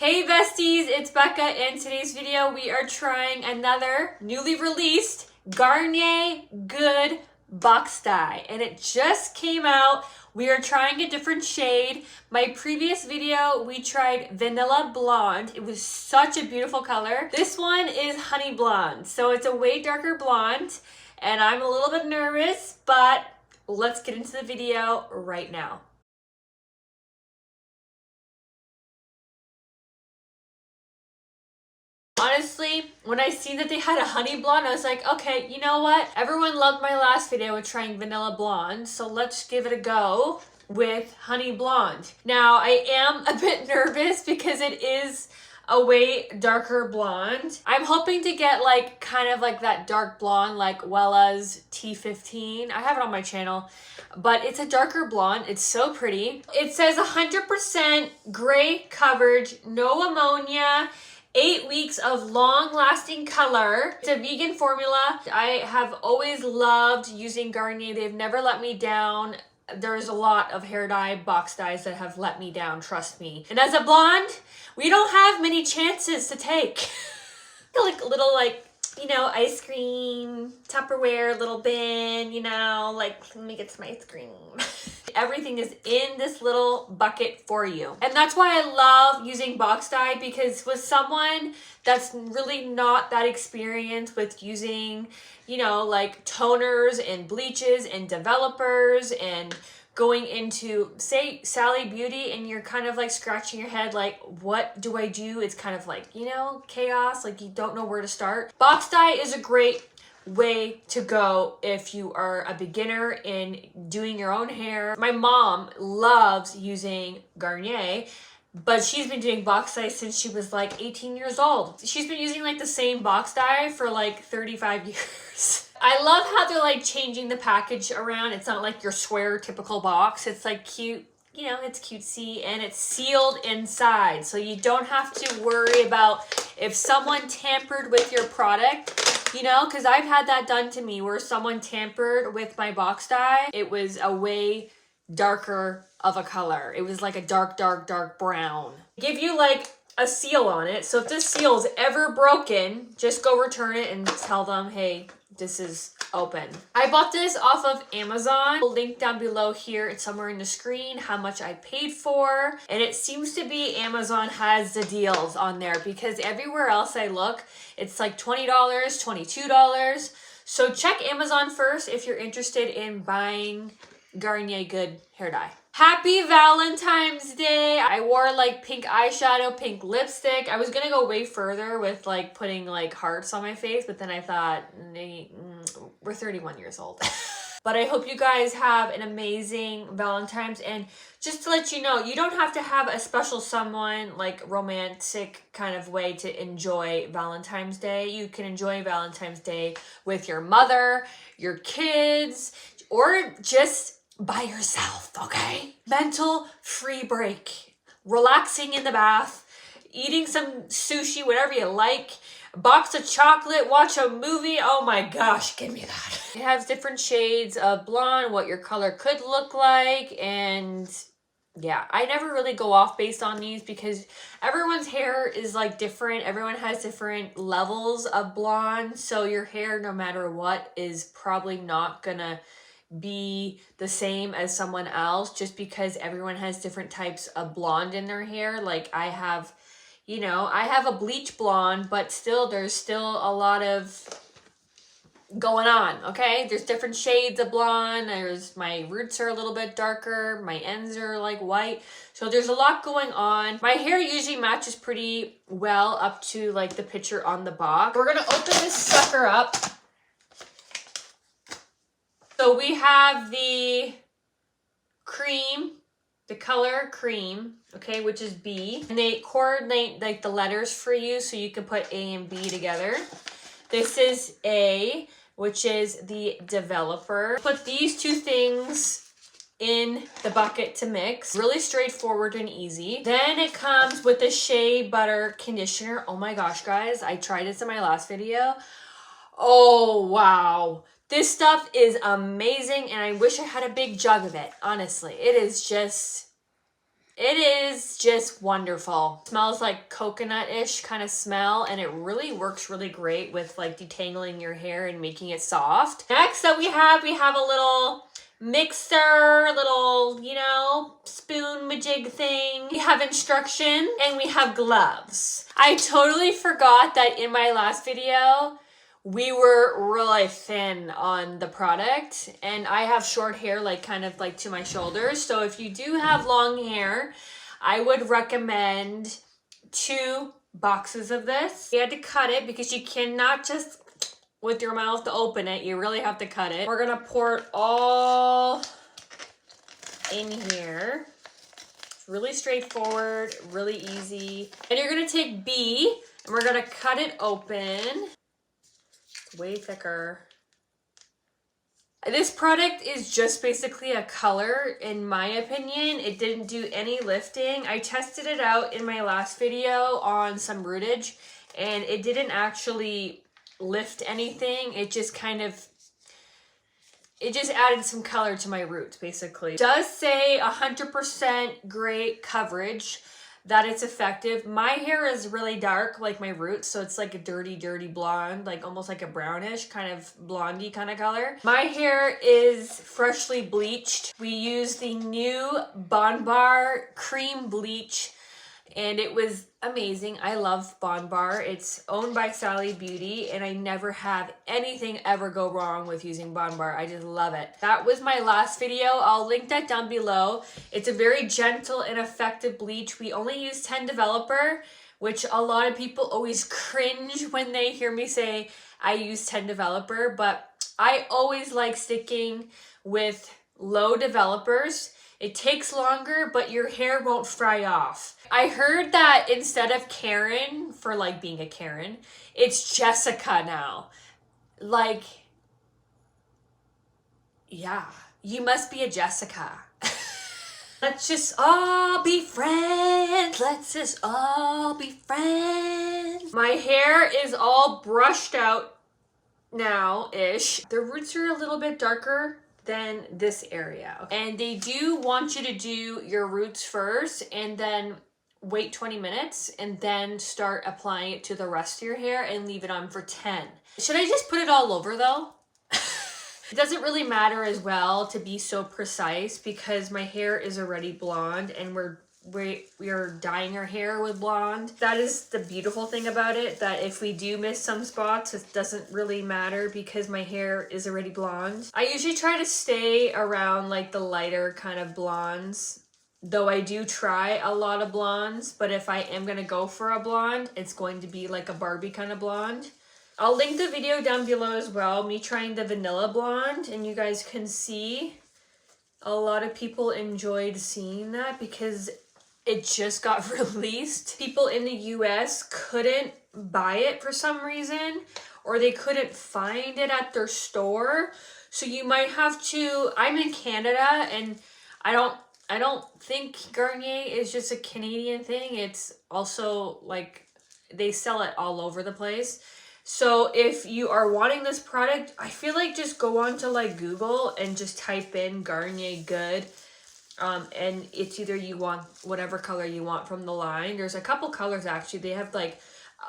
Hey besties, it's Becca. In today's video, we are trying another newly released Garnier Good Box Dye, and it just came out. We are trying a different shade. My previous video, we tried Vanilla Blonde. It was such a beautiful color. This one is Honey Blonde, so it's a way darker blonde, and I'm a little bit nervous, but let's get into the video right now. Honestly, when I seen that they had a honey blonde, I was like, okay, you know what? Everyone loved my last video with trying vanilla blonde, so let's give it a go with honey blonde. Now, I am a bit nervous because it is a way darker blonde. I'm hoping to get like kind of like that dark blonde like Wella's T15. I have it on my channel, but it's a darker blonde. It's so pretty. It says 100% gray coverage, no ammonia, 8 weeks of long-lasting color. It's a vegan formula. I have always loved using Garnier. They've never let me down. There's a lot of hair dye box dyes that have let me down, trust me. And as a blonde, we don't have many chances to take. Like a little you know, ice cream, Tupperware, little bin, you know, like, let me get some ice cream. Everything is in this little bucket for you. And that's why I love using box dye, because with someone that's really not that experienced with using, you know, like toners and bleaches and developers and going into, say, Sally Beauty, and you're kind of like scratching your head like, what do I do? It's kind of like, you know, chaos, like you don't know where to start. Box dye is a great way to go if you are a beginner in doing your own hair. My mom loves using Garnier, but she's been doing box dye since she was like 18 years old. She's been using like the same box dye for like 35 years. I love how they're like changing the package around. It's not like your square typical box. It's like cute, you know, it's cutesy, and it's sealed inside. So you don't have to worry about if someone tampered with your product, you know, because I've had that done to me where someone tampered with my box dye. It was a way darker of a color. It was like a dark, dark, dark brown. Give you like a seal on it. So if this seal is ever broken, just go return it and tell them, hey, this is open. I bought this off of Amazon. I'll link down below here. It's somewhere in the screen how much I paid for. And it seems to be Amazon has the deals on there, because everywhere else I look, it's like $20, $22. So check Amazon first if you're interested in buying Garnier Good hair dye. Happy Valentine's Day. I wore like pink eyeshadow, pink lipstick. I was gonna go way further with like putting like hearts on my face, but then I thought, we're 31 years old. But I hope you guys have an amazing Valentine's. And just to let you know, you don't have to have a special someone, like romantic kind of way to enjoy Valentine's Day. You can enjoy Valentine's Day with your mother, your kids, or just by yourself, okay? Mental free break. Relaxing in the bath, eating some sushi, whatever you like, a box of chocolate, watch a movie. Oh my gosh, give me that. It has different shades of blonde, what your color could look like, and yeah, I never really go off based on these because everyone's hair is like different. Everyone has different levels of blonde, so your hair, no matter what, is probably not gonna be the same as someone else, just because everyone has different types of blonde in their hair. Like I have, you know, I have a bleach blonde, but still there's still a lot of going on, okay? There's different shades of blonde. There's, my roots are a little bit darker, my ends are like white, so there's a lot going on. My hair usually matches pretty well up to like the picture on the box. We're gonna open this sucker up. So we have the cream, the color cream, okay, which is B. And they coordinate like the letters for you so you can put A and B together. This is A, which is the developer. Put these two things in the bucket to mix. Really straightforward and easy. Then it comes with the Shea Butter Conditioner. Oh my gosh, guys, I tried this in my last video. Oh, wow. This stuff is amazing, and I wish I had a big jug of it, honestly. It is just It is just wonderful. It smells like coconut-ish kind of smell, and it really works really great with like detangling your hair and making it soft. Next up we have a little mixer, little, you know, spoon majig thing. We have instruction and we have gloves. I totally forgot that in my last video, we were really thin on the product, and I have short hair, like kind of like to my shoulders. So if you do have long hair, I would recommend 2 boxes of this. You had to cut it because you cannot just with your mouth to open it. You really have to cut it. We're gonna pour it all in here. It's really straightforward, really easy. And you're gonna take B and we're gonna cut it open. Way thicker. This product is just basically a color, in my opinion. It didn't do any lifting. I tested it out in my last video on some rootage, and it didn't actually lift anything. It just kind of, it just added some color to my roots, basically. It does say 100% great coverage, that it's effective. My hair is really dark, like my roots, so it's like a dirty blonde, like almost like a brownish kind of blondie kind of color. My hair is freshly bleached. We use the new BondBar Cream Bleach, and it was amazing. I love BondBar. It's owned by Sally Beauty, and I never have anything ever go wrong with using BondBar. I just love it. That was my last video. I'll link that down below. It's a very gentle and effective bleach. We only use 10 developer, which a lot of people always cringe when they hear me say I use 10 developer, but I always like sticking with low developers. It takes longer, but your hair won't fry off. I heard that instead of Karen, for like being a Karen, it's Jessica now. Like, yeah, you must be a Jessica. Let's just all be friends. Let's just all be friends. My hair is all brushed out now-ish. The roots are a little bit darker than this area. And they do want you to do your roots first and then wait 20 minutes and then start applying it to the rest of your hair and leave it on for 10. Should I just put it all over though? It doesn't really matter as well to be so precise because my hair is already blonde and we are dyeing our hair with blonde. That is the beautiful thing about it, that if we do miss some spots, it doesn't really matter because my hair is already blonde. I usually try to stay around like the lighter kind of blondes, though I do try a lot of blondes, but if I am gonna go for a blonde, it's going to be like a Barbie kind of blonde. I'll link the video down below as well, me trying the vanilla blonde, and you guys can see a lot of people enjoyed seeing that because it just got released. People in the US couldn't buy it for some reason, or they couldn't find it at their store. So you might have to, I'm in Canada and I don't think Garnier is just a Canadian thing. It's also like they sell it all over the place. So if you are wanting this product, I feel like just go on to like Google and just type in Garnier Good. And it's either you want whatever color you want from the line. There's a couple colors actually. They have like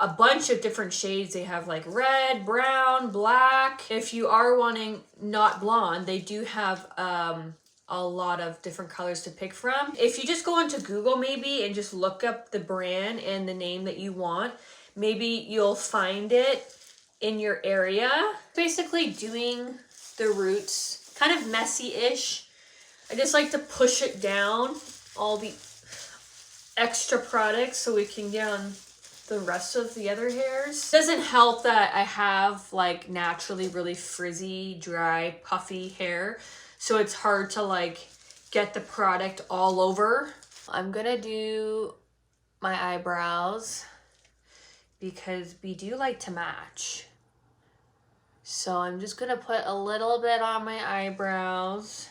a bunch of different shades. They have like red, brown, black. If you are wanting not blonde, they do have a lot of different colors to pick from. If you just go onto Google maybe and just look up the brand and the name that you want, maybe you'll find it in your area. Basically doing the roots, kind of messy-ish. I just like to push it down, all the extra products, so we can get on the rest of the other hairs. It doesn't help that I have like naturally really frizzy, dry, puffy hair, so it's hard to like get the product all over. I'm gonna do my eyebrows because we do like to match. So I'm just gonna put a little bit on my eyebrows.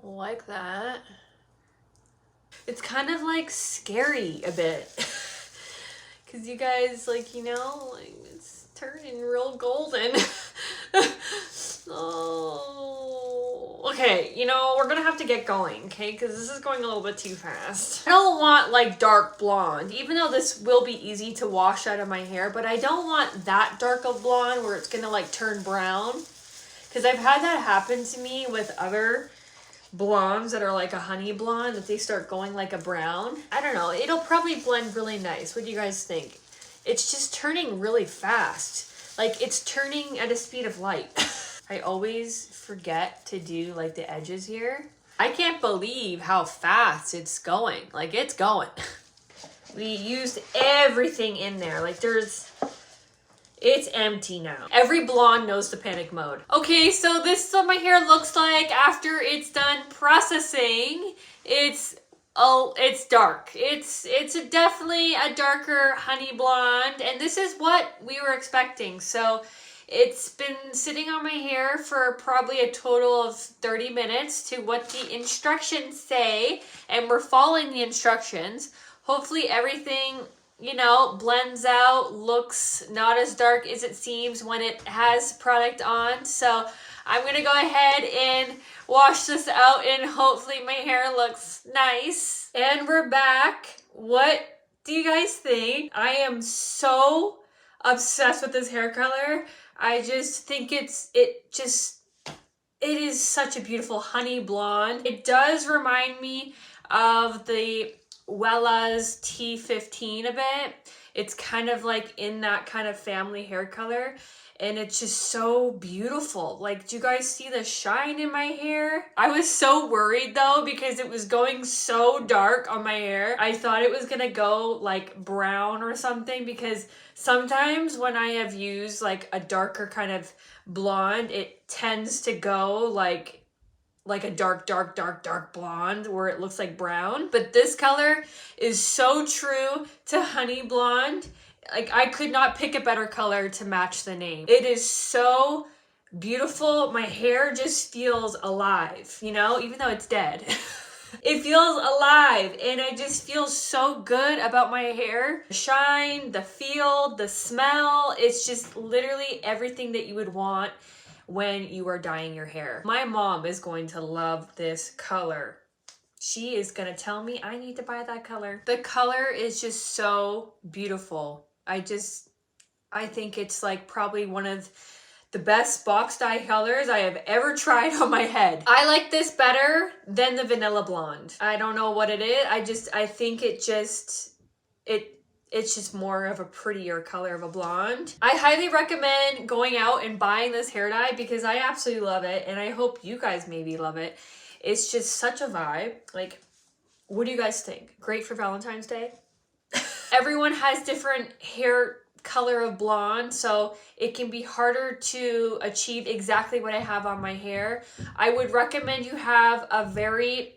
Like that. It's kind of like scary a bit because you guys like, you know, like it's turning real golden. Oh. Okay, you know, we're gonna have to get going, okay? Because this is going a little bit too fast. I don't want like dark blonde, even though this will be easy to wash out of my hair, but I don't want that dark of blonde where it's gonna like turn brown. Because I've had that happen to me with other blondes that are like a honey blonde, that they start going like a brown. I don't know, it'll probably blend really nice. What do you guys think? It's just turning really fast. Like it's turning at a speed of light. I always forget to do like the edges here. I can't believe how fast it's going. Like it's going. We used everything in there. Like it's empty now. Every blonde knows the panic mode. Okay, so this is what my hair looks like after it's done processing. It's dark. It's definitely a darker honey blonde, and this is what we were expecting. So it's been sitting on my hair for probably a total of 30 minutes to what the instructions say, and we're following the instructions. Hopefully everything, you know, blends out, looks not as dark as it seems when it has product on. So I'm gonna go ahead and wash this out, and hopefully my hair looks nice. And we're back. What do you guys think? I am so obsessed with this hair color. I just think it is such a beautiful honey blonde. It does remind me of the Wella's T15 a bit. It's kind of like in that kind of family hair color, and it's just so beautiful. Like, do you guys see the shine in my hair? I was so worried though, because it was going so dark on my hair. I thought it was gonna go like brown or something, because sometimes when I have used like a darker kind of blonde, it tends to go like a dark blonde where it looks like brown. But this color is so true to honey blonde. Like, I could not pick a better color to match the name. It is so beautiful. My hair just feels alive, you know, even though it's dead. It feels alive, and I just feel so good about my hair. The shine, the feel, the smell, it's just literally everything that you would want when you are dyeing your hair. My mom is going to love this color. She is gonna tell me I need to buy that color. The color is just so beautiful. I think it's like probably one of the best box dye colors I have ever tried on my head. I like this better than the vanilla blonde. I don't know what it is. I think it's just more of a prettier color of a blonde. I highly recommend going out and buying this hair dye because I absolutely love it, and I hope you guys maybe love it. It's just such a vibe. Like, what do you guys think? Great for Valentine's Day? Everyone has different hair color of blonde, so it can be harder to achieve exactly what I have on my hair. I would recommend you have a very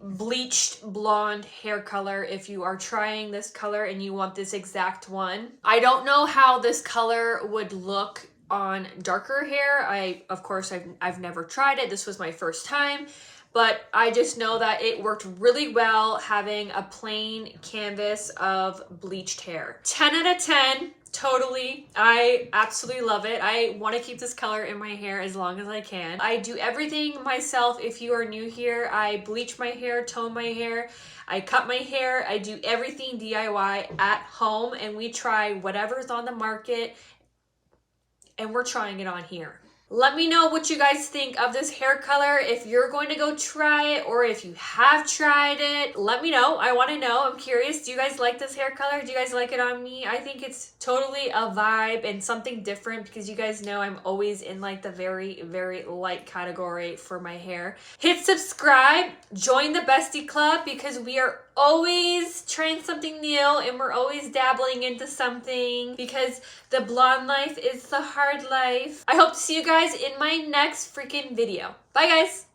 bleached blonde hair color if you are trying this color and you want this exact one. I don't know how this color would look on darker hair. Of course, I've never tried it. This was my first time. But I just know that it worked really well having a plain canvas of bleached hair. 10 out of 10, totally. I absolutely love it. I want to keep this color in my hair as long as I can. I do everything myself. If you are new here, I bleach my hair, tone my hair, I cut my hair. I do everything DIY at home, and we try whatever's on the market, and we're trying it on here. Let me know what you guys think of this hair color. If you're going to go try it, or if you have tried it, let me know. I want to know. I'm curious. Do you guys like this hair color? Do you guys like it on me? I think it's totally a vibe and something different, because you guys know I'm always in like the very, very light category for my hair. Hit subscribe. Join the Bestie Club, because we are always trying something new, and we're always dabbling into something, because the blonde life is the hard life. I hope to see you guys in my next freaking video. Bye guys.